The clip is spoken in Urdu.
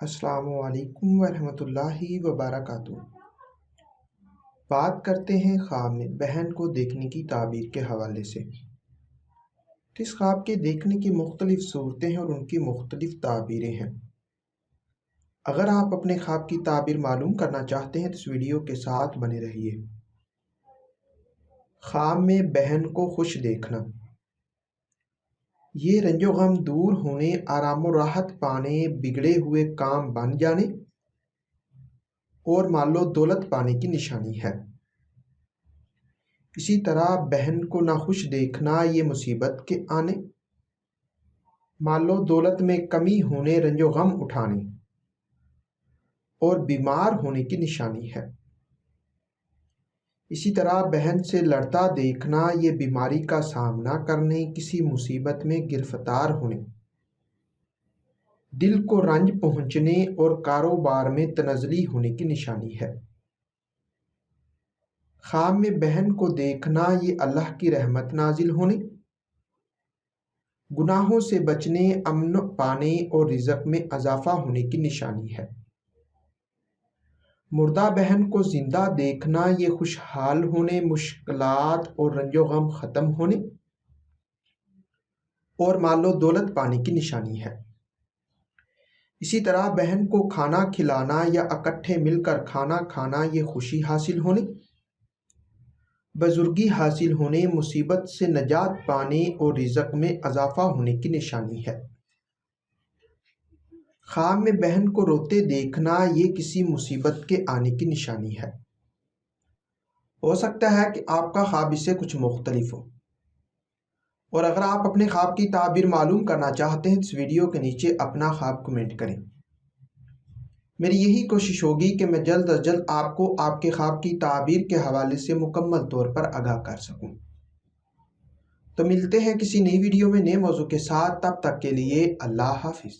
السلام علیکم ورحمۃ اللہ وبرکاتہ۔ بات کرتے ہیں خواب میں بہن کو دیکھنے کی تعبیر کے حوالے سے۔ اس خواب کے دیکھنے کی مختلف صورتیں ہیں اور ان کی مختلف تعبیریں ہیں۔ اگر آپ اپنے خواب کی تعبیر معلوم کرنا چاہتے ہیں تو اس ویڈیو کے ساتھ بنے رہیے۔ خواب میں بہن کو خوش دیکھنا، یہ رنج و غم دور ہونے، آرام و راحت پانے، بگڑے ہوئے کام بن جانے اور مال و دولت پانے کی نشانی ہے۔ اسی طرح بہن کو ناخوش دیکھنا، یہ مصیبت کے آنے، مال و دولت میں کمی ہونے، رنج و غم اٹھانے اور بیمار ہونے کی نشانی ہے۔ اسی طرح بہن سے لڑتا دیکھنا، یہ بیماری کا سامنا کرنے، کسی مصیبت میں گرفتار ہونے، دل کو رنج پہنچنے اور کاروبار میں تنزلی ہونے کی نشانی ہے۔ خواب میں بہن کو دیکھنا، یہ اللہ کی رحمت نازل ہونے، گناہوں سے بچنے، امن پانے اور رزق میں اضافہ ہونے کی نشانی ہے۔ مردہ بہن کو زندہ دیکھنا، یہ خوشحال ہونے، مشکلات اور رنج و غم ختم ہونے اور مال و دولت پانے کی نشانی ہے۔ اسی طرح بہن کو کھانا کھلانا یا اکٹھے مل کر کھانا کھانا، یہ خوشی حاصل ہونے، بزرگی حاصل ہونے، مصیبت سے نجات پانے اور رزق میں اضافہ ہونے کی نشانی ہے۔ خواب میں بہن کو روتے دیکھنا، یہ کسی مصیبت کے آنے کی نشانی ہے۔ ہو سکتا ہے کہ آپ کا خواب اس سے کچھ مختلف ہو، اور اگر آپ اپنے خواب کی تعبیر معلوم کرنا چاہتے ہیں تو اس ویڈیو کے نیچے اپنا خواب کمنٹ کریں۔ میری یہی کوشش ہوگی کہ میں جلد از جلد آپ کو آپ کے خواب کی تعبیر کے حوالے سے مکمل طور پر آگاہ کر سکوں۔ تو ملتے ہیں کسی نئی ویڈیو میں نئے موضوع کے ساتھ، تب تک کے لیے اللہ حافظ۔